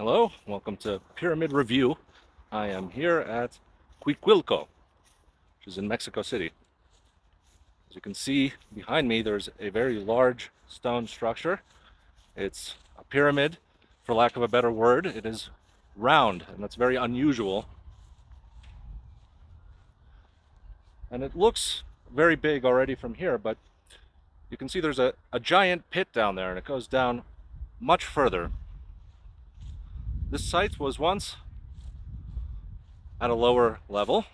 Hello, welcome to Pyramid Review. I am here at Cuicuilco, which is in Mexico City. As you can see behind me, there's a very large stone structure. It's a pyramid, for lack of a better word. It is round, and that's very unusual. And it looks very big already from here, but you can see there's a giant pit down there, and it goes down much further. This site was once at a lower level,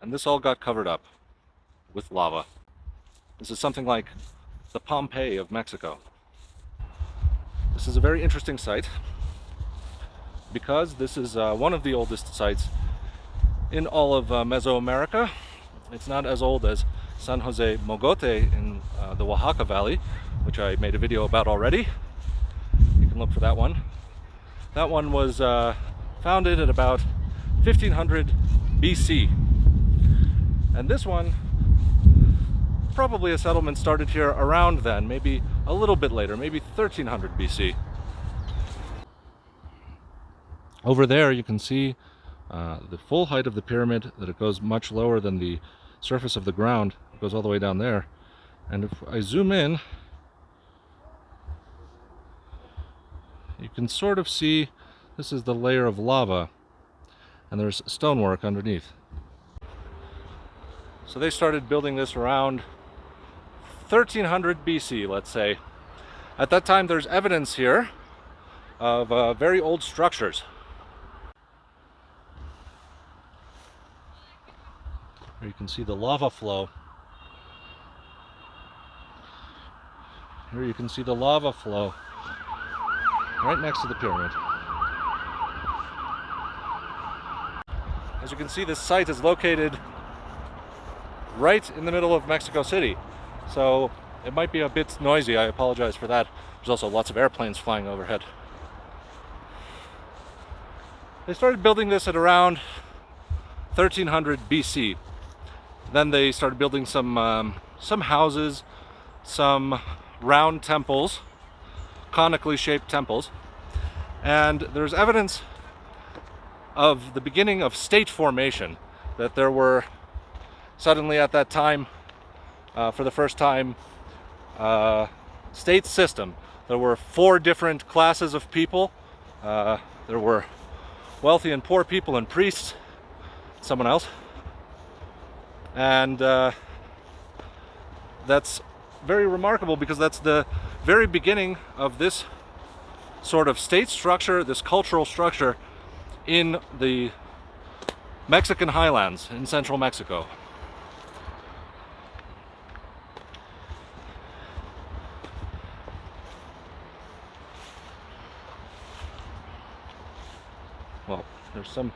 and this all got covered up with lava. This is something like the Pompeii of Mexico. This is a very interesting site because this is one of the oldest sites in all of Mesoamerica. It's not as old as San José Mogote in the Oaxaca Valley, which I made a video about already. You can look for that one. That one was founded at about 1500 BC. And this one, probably a settlement started here around then, maybe a little bit later, maybe 1300 BC. Over there you can see the full height of the pyramid, that it goes much lower than the surface of the ground. It goes all the way down there. And if I zoom in, you can sort of see this is the layer of lava, and there's stonework underneath. So they started building this around 1300 BC, let's say. At that time, there's evidence here of very old structures. Here you can see the lava flow. Here you can see the lava flow right next to the pyramid. As you can see, this site is located right in the middle of Mexico City. So it might be a bit noisy, I apologize for that. There's also lots of airplanes flying overhead. They started building this at around 1300 BC. Then they started building some houses, some round temples, conically shaped temples. And there's evidence of the beginning of state formation, that there were suddenly at that time, for the first time, state system. There were 4 different classes of people. There were wealthy and poor people and priests, someone else. And that's very remarkable because that's the very beginning of this sort of state structure, this cultural structure in the Mexican highlands in central Mexico. Well, there's some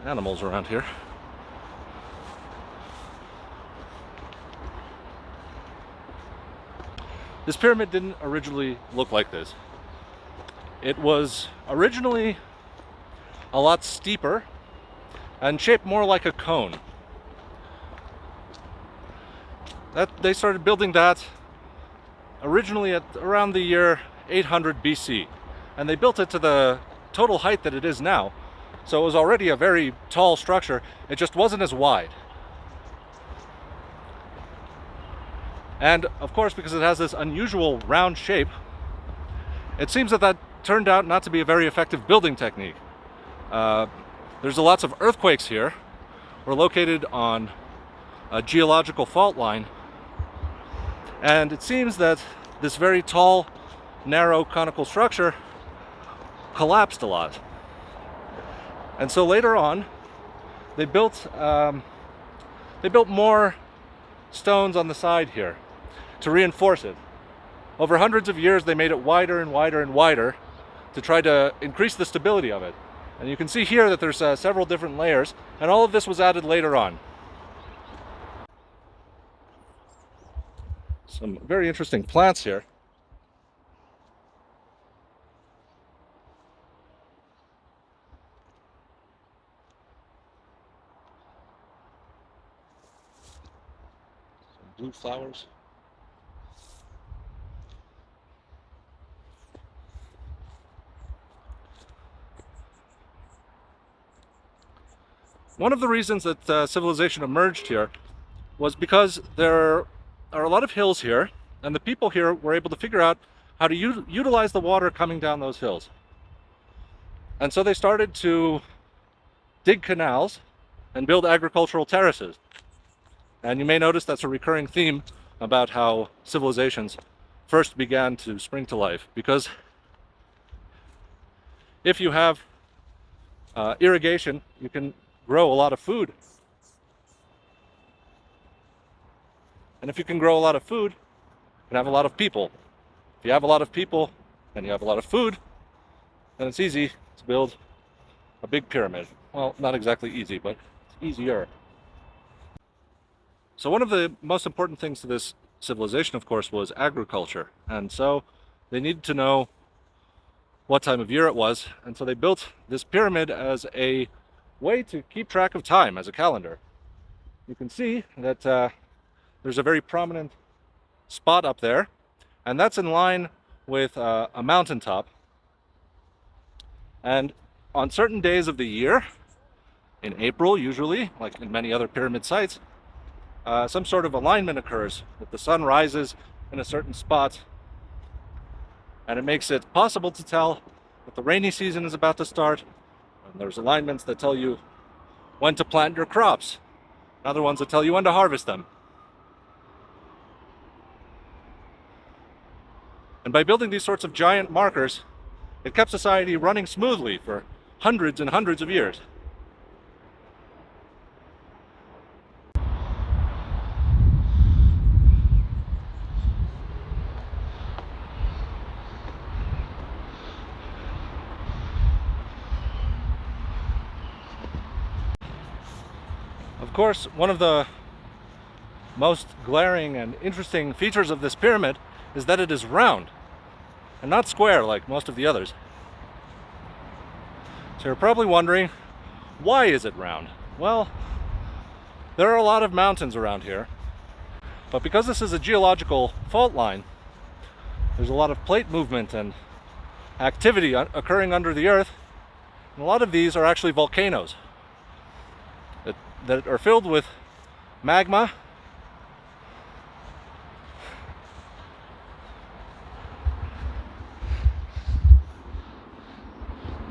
animals around here. This pyramid didn't originally look like this. It was originally a lot steeper and shaped more like a cone. They started building that originally at around the year 800 BC, and they built it to the total height that it is now. So it was already a very tall structure. It just wasn't as wide. And of course, because it has this unusual round shape, it seems that turned out not to be a very effective building technique. There's lots of earthquakes here. We're located on a geological fault line, and it seems that this very tall, narrow, conical structure collapsed a lot. And so later on, they built more stones on the side here to reinforce it. Over hundreds of years, they made it wider and wider and wider to try to increase the stability of it. And you can see here that there's several different layers, and all of this was added later on. Some very interesting plants here. Some blue flowers. One of the reasons that civilization emerged here was because there are a lot of hills here, and the people here were able to figure out how to utilize the water coming down those hills. And so they started to dig canals and build agricultural terraces. And you may notice that's a recurring theme about how civilizations first began to spring to life, because if you have irrigation, you can grow a lot of food. And if you can grow a lot of food, you can have a lot of people. If you have a lot of people and you have a lot of food, then it's easy to build a big pyramid. Well, not exactly easy, but it's easier. So one of the most important things to this civilization, of course, was agriculture. And so they needed to know what time of year it was. And so they built this pyramid as a way to keep track of time, as a calendar. You can see that there's a very prominent spot up there, and that's in line with a mountaintop. And on certain days of the year, in April usually, like in many other pyramid sites, some sort of alignment occurs, that the sun rises in a certain spot, and it makes it possible to tell that the rainy season is about to start. And there's alignments that tell you when to plant your crops, and other ones that tell you when to harvest them. And by building these sorts of giant markers, it kept society running smoothly for hundreds and hundreds of years. Of course, one of the most glaring and interesting features of this pyramid is that it is round and not square like most of the others. So you're probably wondering, why is it round? Well, there are a lot of mountains around here, but because this is a geological fault line, there's a lot of plate movement and activity occurring under the earth, and a lot of these are actually volcanoes that are filled with magma.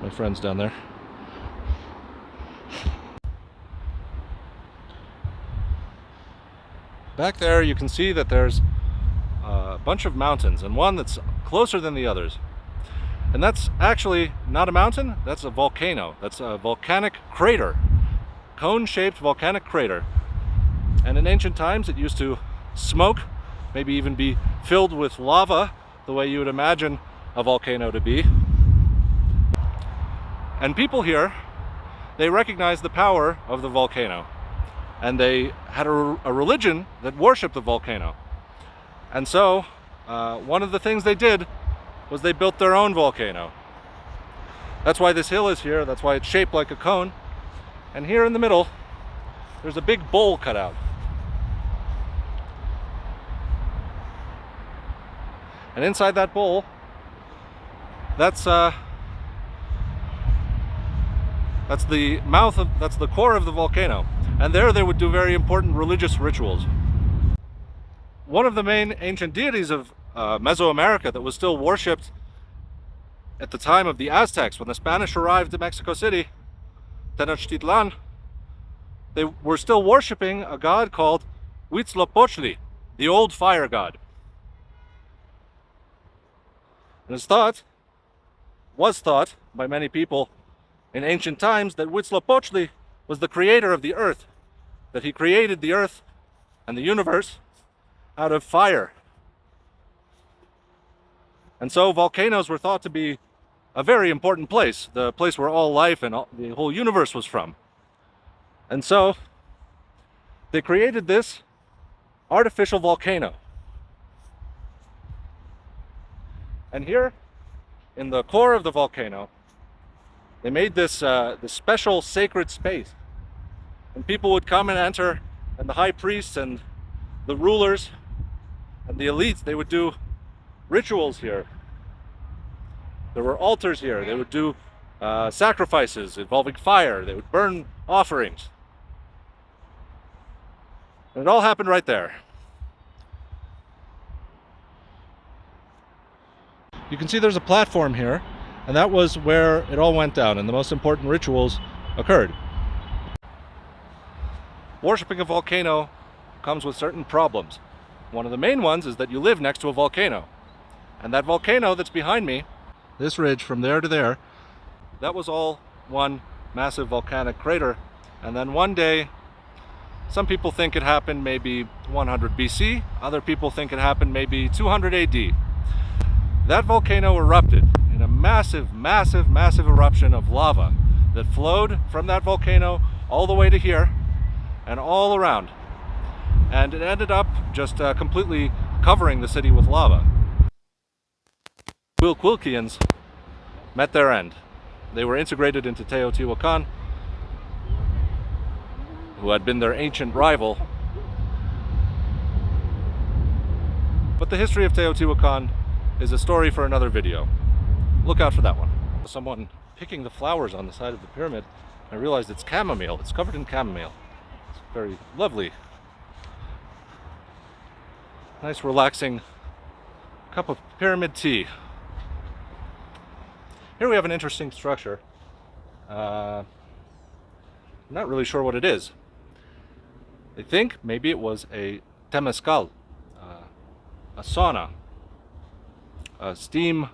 My friend's down there. Back there you can see that there's a bunch of mountains, and one that's closer than the others. And that's actually not a mountain, that's a volcano. That's a volcanic crater. Cone-shaped volcanic crater. And in ancient times it used to smoke, maybe even be filled with lava, the way you would imagine a volcano to be. And people here, they recognized the power of the volcano, and they had a religion that worshipped the volcano. And so one of the things they did was they built their own volcano. That's why this hill is here, that's why it's shaped like a cone. And here in the middle, there's a big bowl cut out. And inside that bowl, that's the core of the volcano. And there they would do very important religious rituals. One of the main ancient deities of Mesoamerica that was still worshipped at the time of the Aztecs, when the Spanish arrived in Mexico City, Tenochtitlan, they were still worshipping a god called Huitzilopochtli, the old fire god. And was thought by many people in ancient times that Huitzilopochtli was the creator of the earth, that he created the earth and the universe out of fire. And so volcanoes were thought to be a very important place, the place where all life and the whole universe was from. And so they created this artificial volcano. And here in the core of the volcano, they made this special sacred space. And people would come and enter, and the high priests and the rulers and the elites, they would do rituals here. There were altars here. They would do sacrifices involving fire. They would burn offerings. And it all happened right there. You can see there's a platform here, and that was where it all went down and the most important rituals occurred. Worshipping a volcano comes with certain problems. One of the main ones is that you live next to a volcano. And that volcano that's behind me, this ridge from there to there, that was all one massive volcanic crater. And then one day, some people think it happened maybe 100 BC, other people think it happened maybe 200 AD. That volcano erupted in a massive, massive, massive eruption of lava that flowed from that volcano all the way to here and all around. And it ended up just completely covering the city with lava. Cuicuilquians met their end. They were integrated into Teotihuacan, who had been their ancient rival. But the history of Teotihuacan is a story for another video. Look out for that one. Someone picking the flowers on the side of the pyramid. I realized it's chamomile. It's covered in chamomile. It's very lovely. Nice relaxing cup of pyramid tea. Here we have an interesting structure. I'm not really sure what it is. I think maybe it was a temazcal, a sauna, a steam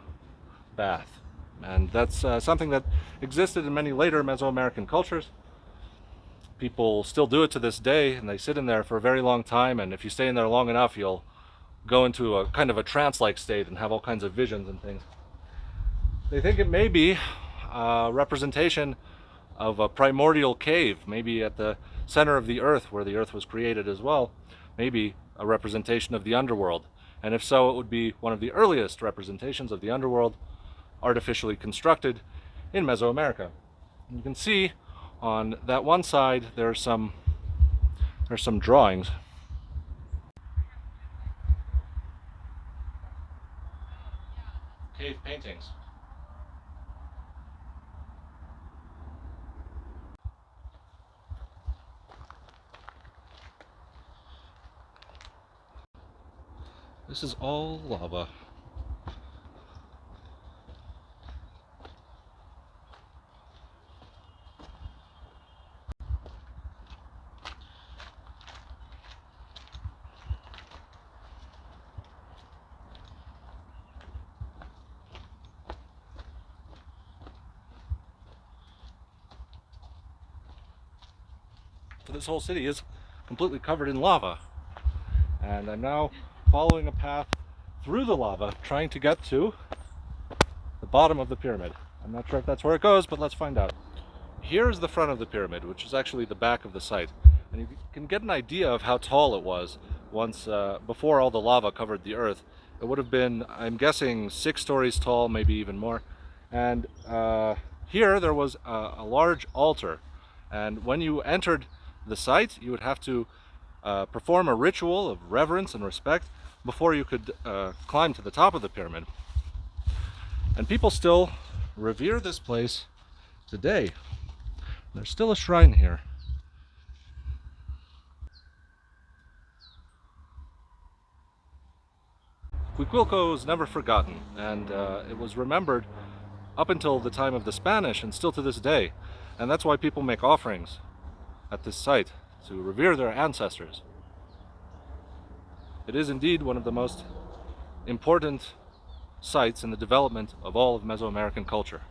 bath. And that's something that existed in many later Mesoamerican cultures. People still do it to this day, and they sit in there for a very long time, and if you stay in there long enough, you'll go into a kind of a trance-like state and have all kinds of visions and things. They think it may be a representation of a primordial cave, maybe at the center of the earth, where the earth was created as well, maybe a representation of the underworld. And if so, it would be one of the earliest representations of the underworld artificially constructed in Mesoamerica. And you can see on that one side there's some drawings. Cave paintings. This is all lava. So this whole city is completely covered in lava. And I'm now following a path through the lava, trying to get to the bottom of the pyramid. I'm not sure if that's where it goes, but let's find out. Here is the front of the pyramid, which is actually the back of the site. And you can get an idea of how tall it was once, before all the lava covered the earth. It would have been, I'm guessing, 6 stories tall, maybe even more. And here there was a large altar. And when you entered the site, you would have to perform a ritual of reverence and respect before you could climb to the top of the pyramid. And people still revere this place today. There's still a shrine here. Cuicuilco was never forgotten, and it was remembered up until the time of the Spanish and still to this day. And that's why people make offerings at this site, to revere their ancestors. It is indeed one of the most important sites in the development of all of Mesoamerican culture.